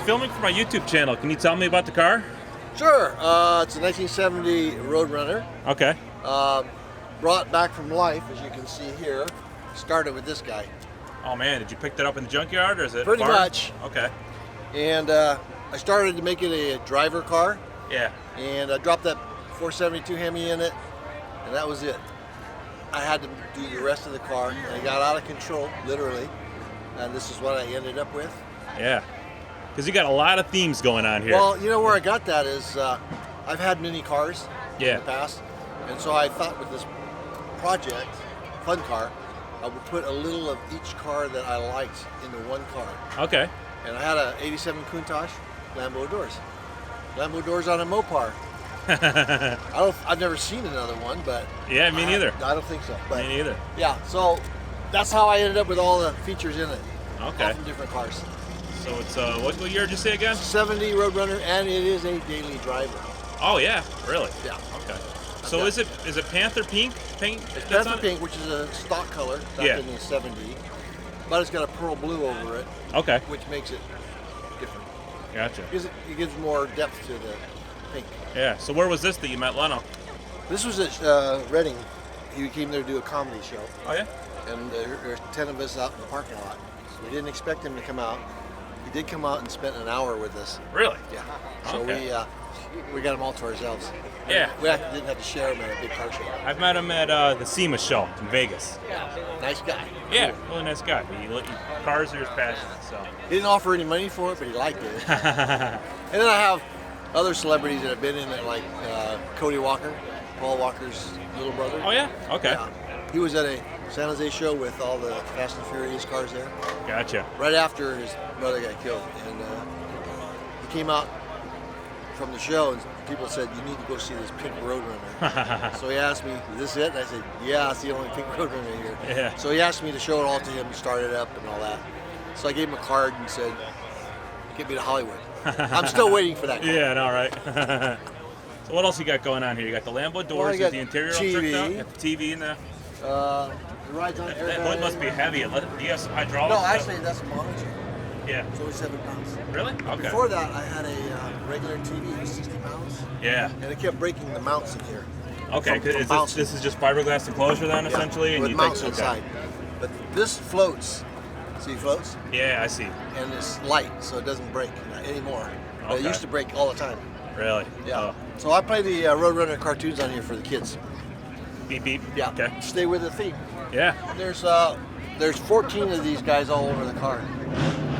filming for my YouTube channel. Can you tell me about the car? Sure. It's a 1970 Roadrunner. Okay. Brought back from life, as you can see here. Started with this guy. Oh man, did you pick that up in the junkyard or is it Pretty farm? much. Okay. And I started to make it a driver car. Yeah. And I dropped that 472 Hemi in it, and that was it. I had to do the rest of the car, and I got out of control, literally. And this is what I ended up with. Yeah. Because you got a lot of themes going on here. Well, you know where I got that is I've had many cars Yeah. in the past, and so I thought with this project, fun car, I would put a little of each car that I liked into one car. Okay. And I had a 87 Countach Lambo doors. Lambo doors on a mopar. I've never seen another one, but yeah, me neither. I don't think so. But Me neither. yeah, so that's how I ended up with all the features in it. Okay. All from different cars. So it's what year did you say again? 70 Roadrunner, and it is a daily driver. Oh yeah, really? Yeah. Okay. So is it Panther pink paint? It's that's Panther on it? pink, which is a stock color back Yeah. in the 70s, but it's got a pearl blue over it, Okay. which makes it different. Gotcha. It gives more depth to the pink. Yeah. So where was this that you met Leno? This was at Reading. He came there to do a comedy show, Oh yeah. and there were 10 of us out in the parking lot. So we didn't expect him to come out. He did come out and spent an hour with us. Really? Yeah. So Okay. we got him all to ourselves. Yeah. We didn't have to share him at a big car show. I've met him at the SEMA show in Vegas. Nice guy. Yeah, really nice guy. Cars are his passion. So. He didn't offer any money for it, but he liked it. And then I have other celebrities that have been in it, like Cody Walker, Paul Walker's little brother. Oh yeah. Okay. Yeah. He was at a San Jose show with all the Fast and Furious cars there. Gotcha. Right after his brother got killed, and he came out from the show, and people said, "You need to go see this pink Roadrunner." So he asked me, "Is this it?" And I said, "Yeah, it's the only pink Roadrunner here." Yeah. So he asked me to show it all to him, start it up, and all that. So I gave him a card and said, "Get me to Hollywood." I'm still waiting for that card. Yeah, no, right. So what else you got going on here? You got the Lambo doors, you got the interior all TV. tricked out? You got the TV in there. The rides on That airbag. one must be heavy. Do you have some hydraulics? No, actually, that's a monitor. Yeah. It's only 7 pounds. Really? Okay. Before that, I had a regular TV, it was 60 pounds, Yeah. and it kept breaking the mounts in here. Okay. From Is bouncing. this is just fiberglass enclosure then, essentially? with you mounts think, inside. But this floats. See, it floats, Yeah, I see. and it's light, so it doesn't break anymore. But it Okay. used to break all the time. Really? Yeah. Oh. So I play the Roadrunner cartoons on here for the kids. Beep beep. Yeah. Okay. Stay with the theme. Yeah. There's 14 of these guys all over the car.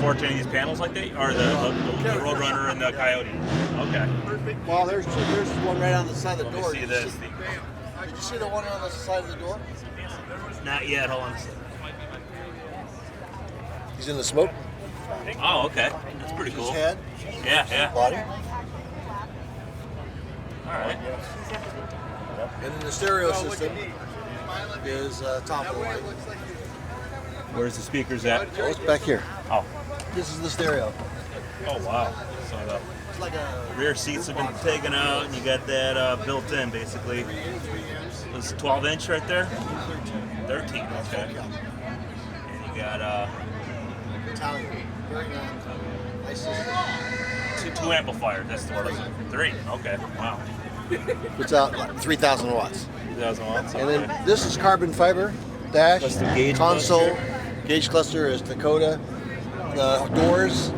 14 of these panels like that, or the Roadrunner and the Coyote. Okay. Well, there's one right on the side of the Let door. me see Did you this. Did you see the one on the side of the door? Not yet. Hold on. He's in the smoke. Oh, okay. That's pretty cool. His head, Yeah, yeah. body, All right. and then the stereo system is top of the line. Where's the speakers at? Oh, it's back here. Oh. This is the stereo. Oh wow. So the It's like a rear seats have been taken out, and you got that built in basically. It's 12-inch right there. 13. Okay. And you got Italian. Very nice system. two amplifiers. That's the word. 3. Okay. Wow. Puts out like 3,000 watts. 2,000 watts. And Okay. then this is carbon fiber dash, That's the gauge console. cluster. Gauge cluster is Dakota. The doors,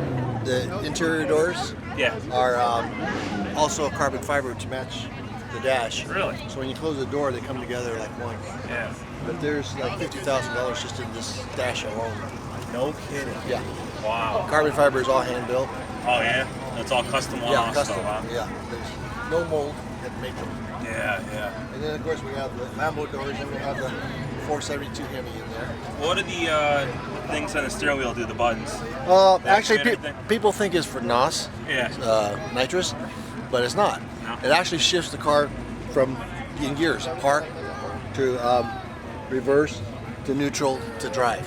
the interior doors, Yeah. are also carbon fiber to match the dash. Really? So when you close the door, they come together like one. Yeah. But there's like $50,000 just in this dash alone. No kidding. Yeah. Wow. Carbon fiber is all hand built. Oh yeah. That's all custom one-off Yeah, custom. stuff. Huh? Yeah. There's no mold. Had to make them. Yeah, yeah. And then of course we have the Lambo doors, and we have the 472 Hemi in there. What do the things on the steering wheel do? The buttons? Actually, and everything? people think it's for NOS, Yeah. nitrous, but it's not. No. It actually shifts the car from in gears, park to reverse to neutral to drive.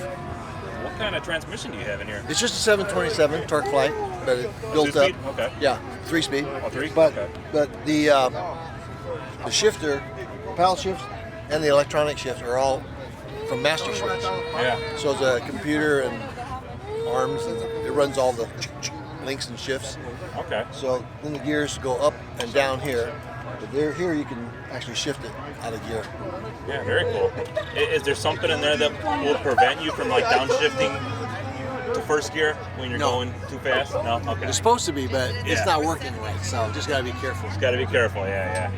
What kind of transmission do you have in here? It's just a 727 torque flight, but it built up. Two-speed? Okay. Yeah, 3-speed. Oh, 3? But Okay. but the shifter, paddle shift, and the electronic shift are all from master switch. Yeah. So it's a computer and arms, and it runs all the links and shifts. Okay. So then the gears go up and down here. But here you can actually shift it out of gear. Yeah, very cool. Is there something in there that will prevent you from like downshifting to first gear when you're going too fast? No? Okay. It's supposed to be, but Yeah. it's not working right, so just gotta be careful. Just gotta be careful, yeah.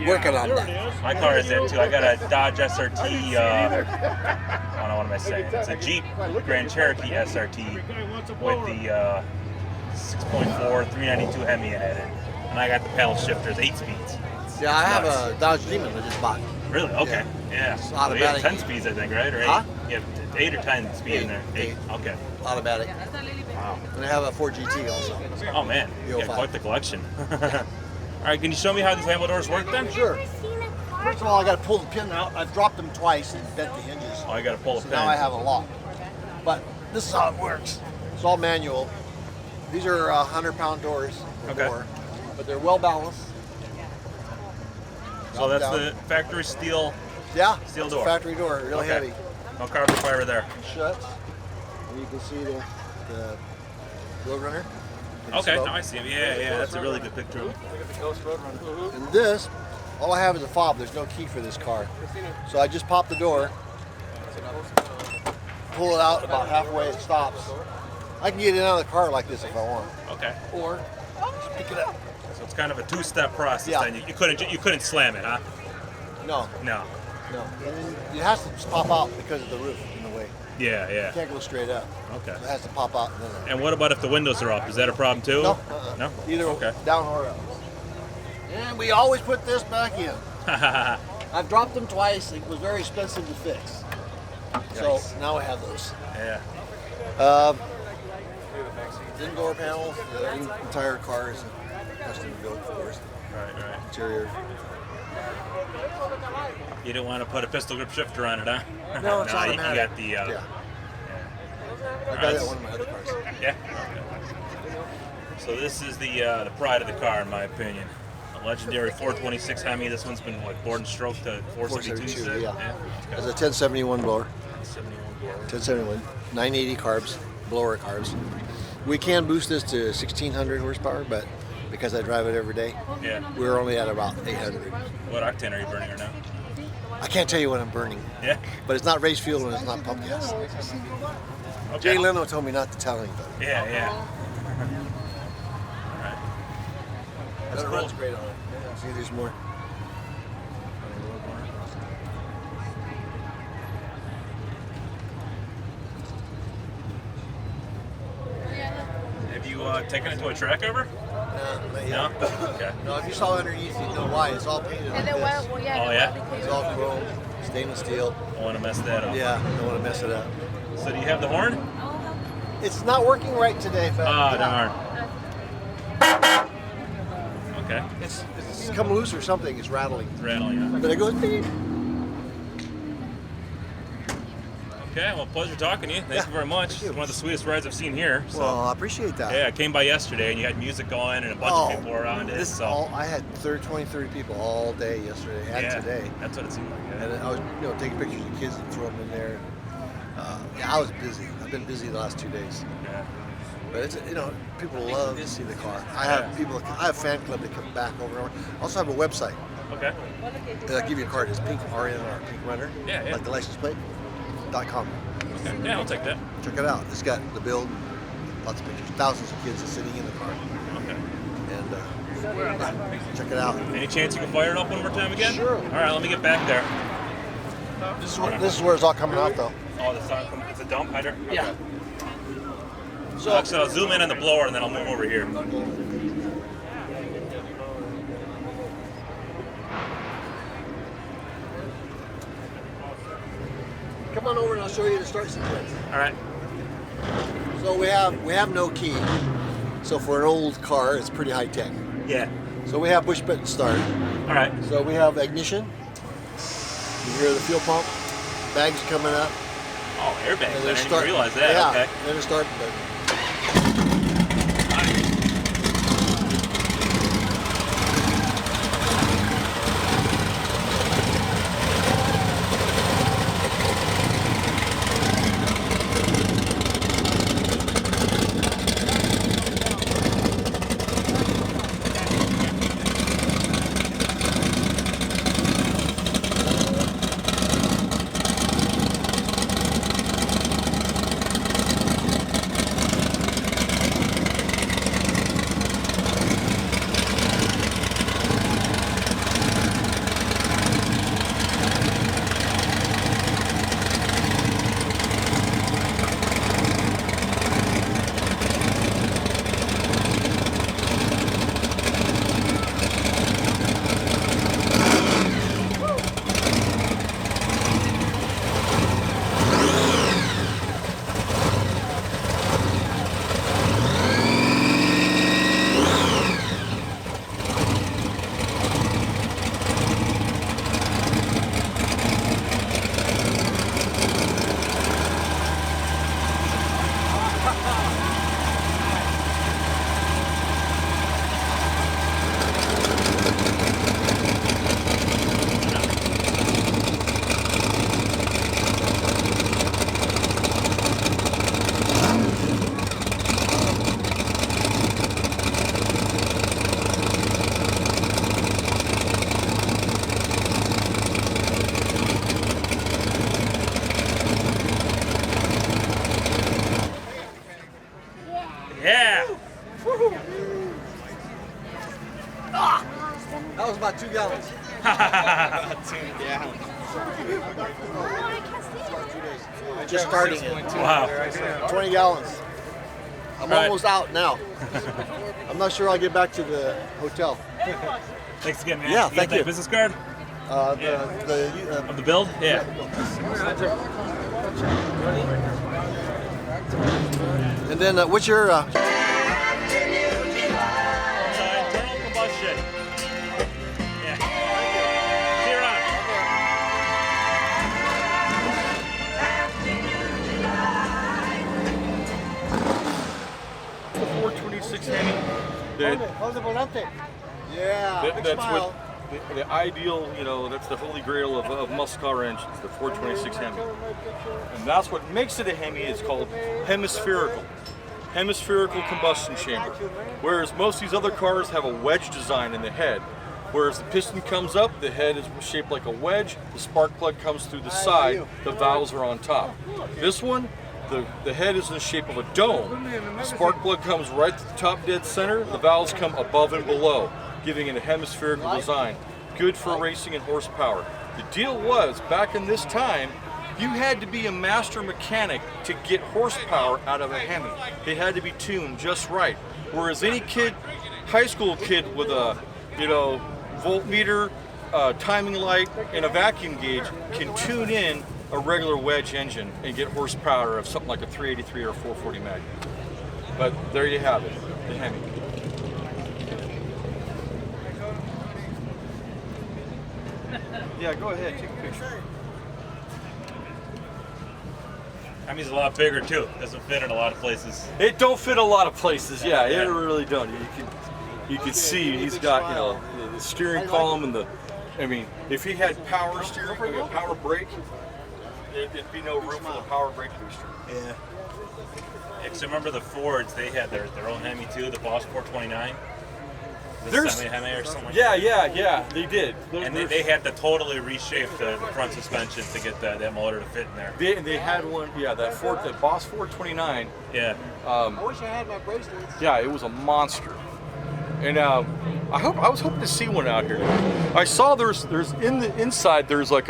Working on that. My car has that too. I got a Dodge SRT, oh no, what am I saying? It's a Jeep Grand Cherokee SRT with the 6.4 392 Hemi in it. And I got the paddle shifters, 8 speeds. Yeah, I have Nuts. a Dodge Demon I just bought. Really? Okay. Yeah. It's So you have automatic. 10 speeds, I think, right? Or 8? Huh? You have 8 or 10 speed in there? 8. Okay. Automatic. Wow. And I have a 4GT also. Oh man, The yeah, 05. quite the collection. All right, can you show me how these Lambo doors work then? Sure. First of all, I got to pull the pin out. I've dropped them twice and bent the hinges. Oh, I got to pull the So pin. now I have a lock. But this is how it works. It's all manual. These are 100-pound doors or Okay. more, but they're well balanced. So that's Down. the factory steel, Yeah, Steel it's door. a factory door, really Okay. heavy. no carbon fiber there. It shuts, and you can see the Roadrunner. and the Okay, smoke. now I see him. Yeah, that's a really good picture. And this, all I have is a fob. There's no key for this car. So I just pop the door, pull it out about halfway, it stops. I can get in and out of the car like this if I want. Okay, Or just pick it up. so it's kind of a 2-step process. Yeah. Then you couldn't slam it, huh? No, No. no. And then it has to just pop out because of the roof in the way. Yeah. It can't go straight up. Okay. It has to pop out and then And what about if the windows are up? Is that a problem too? No, No. either Okay. down or up. And we always put this back in. I've dropped them twice. It was very expensive to fix. So Nice. now I have those. Yeah. Indoor panels. The entire car is a custom built, of course. Right. Interior. You didn't want to put a pistol grip shifter on it, huh? No, it's you automatic. got the. Yeah. I got Alright. that one of my other cars. Yeah. Okay. So this is the pride of the car, in my opinion. A legendary 426 Hemi. This one's been like board and stroke to 472. you 472, said? yeah. It's a Okay. 1071 blower. 71 blower. 1071. 980 carbs. Blower carbs. We can boost this to 1600 horsepower, but because I drive it every day, Yeah. we're only at about 800. What octane are you burning right now? I can't tell you what I'm burning, Yeah. but it's not race fuel and it's not pump gas. Okay. Jay Leno told me not to tell anybody. Yeah. All right. That's That cool. runs great on it. See, there's more. Have you taken it to a track ever? Not No. yet. Okay. No, if you saw underneath, you'd know why. It's all painted like this. Oh yeah. It's all chrome, stainless steel. I want to mess that up. Yeah, don't want to mess it up. So do you have the horn? It's not working right today, but Ah, darn. Okay. it's come loose or something. It's rattling. It's rattling. Huh? But it goes beep. Okay. Well, pleasure talking to you. Thank Yeah, you very much. thank you. It's one of the sweetest rides I've seen here. So. Well, I appreciate that. Yeah, I came by yesterday and you had music going and a bunch of people around it. This So I had 20, 30 people all day yesterday and yeah, today. that's what it seemed like. Yeah. And I was, taking pictures of kids and throwing them in there. Yeah, I was busy. I've been busy the last 2 days. Yeah. But it's, people love to see the car. I have a fan club that come back over and over. I also have a website. Okay. I'll give you a card. It's pink RNR, pink runner. Yeah. Like the license plate. .com. Okay. Yeah, I'll take that. Check it out. It's got the build, lots of pictures, thousands of kids sitting in the car. Okay. And yeah, check it out. Any chance you can fire it up one more time again? Sure. All right, let me get back there. This is where it's all coming out, though. Oh, it's a dump header? Yeah. Okay. So Actually, I'll zoom in on the blower and then I'll move over here. come on over and I'll show you the start sequence. All right. So we have no key. So for an old car, it's pretty high tech. Yeah. So we have push button start. All right. So we have ignition. You hear the fuel pump. Bags coming up. Oh, airbags. I And didn't start. even realize that. Yeah. Okay. Then the start button. Yeah. Just starting it. Wow. 20 gallons. I'm Right. almost out now. I'm not sure I'll get back to the hotel. Thanks again, man. Yeah, got thank that you. Business card of the build? Yeah. And then what's your Internal combustion. Yeah. See you around. 426 Hemi. Yeah. That's what the ideal, you know, that's the holy grail of muscle car engines, the 426 Hemi. And that's what makes it a Hemi. It's called hemispherical combustion chamber. Whereas most of these other cars have a wedge design in the head. Whereas the piston comes up, the head is shaped like a wedge, the spark plug comes through the side, the valves are on top. This one, the head is in the shape of a dome. The spark plug comes right to the top dead center, the valves come above and below, giving it a hemispherical design. Good for racing and horsepower. The deal was, back in this time, you had to be a master mechanic to get horsepower out of a Hemi. They had to be tuned just right. Whereas any kid, high school kid with a, you know, voltmeter, timing light, and a vacuum gauge can tune in a regular wedge engine and get horsepower of something like a 383 or a 440 Magnum. But there you have it, the Hemi. Yeah, go ahead, take a picture. Hemi's a lot bigger too. Doesn't fit in a lot of places. It don't fit a lot of places, yeah, it really don't. You can see he's got, you know, the steering column and the, I mean, if he had power steering, I mean, power brake, there'd be no room for the power brake booster. Yeah. Because remember the Fords, they had their own Hemi too, the Boss 429. There's- Semi-Hemi or something like Yeah, that. yeah, they did. And they had to totally reshape the front suspension to get that motor to fit in there. They had one, yeah, that Boss 429. Yeah. I wish I had my bracelets. Yeah, it was a monster. And I was hoping to see one out here. I saw there's in the inside there's like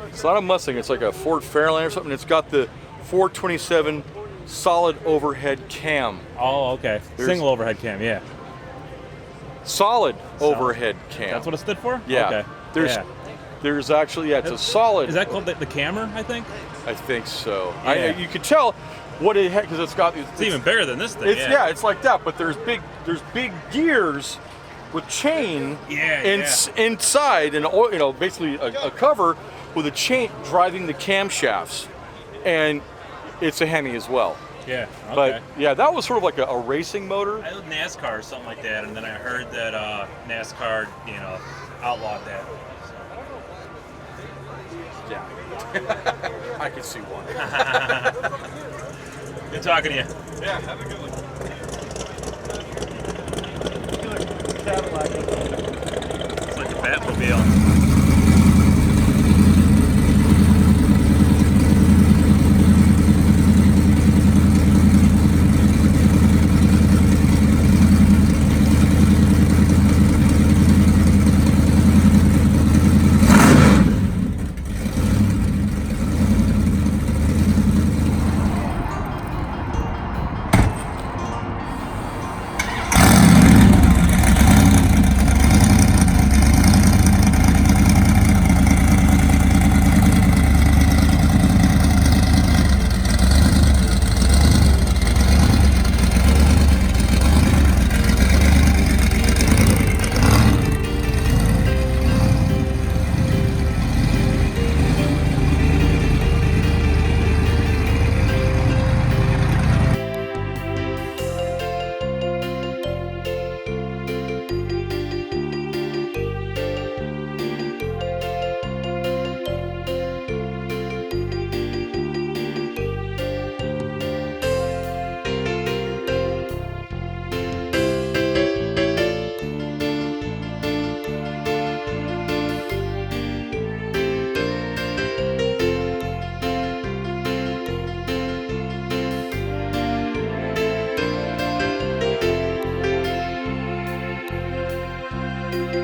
it's not a Mustang, it's like a Ford Fairlane or something. It's got the 427 solid overhead cam. Oh, okay. Single overhead cam, yeah. Solid overhead cam. That's what it stood for? Yeah. Okay. There's actually, yeah, it's a solid. Is that called the camera, I think? I think so. Yeah. You could tell what it had, because it's got. It's even bigger than this thing. It's like that, but there's big gears with chain inside, and you know, basically a cover with a chain driving the camshafts, and it's a Hemi as well. Yeah. Okay. But yeah, that was sort of like a racing motor. I did NASCAR or something like that, and then I heard that NASCAR, you know, outlawed that. Yeah. I could see one. Good talking to you. Yeah, have a good one. It's like a Batmobile.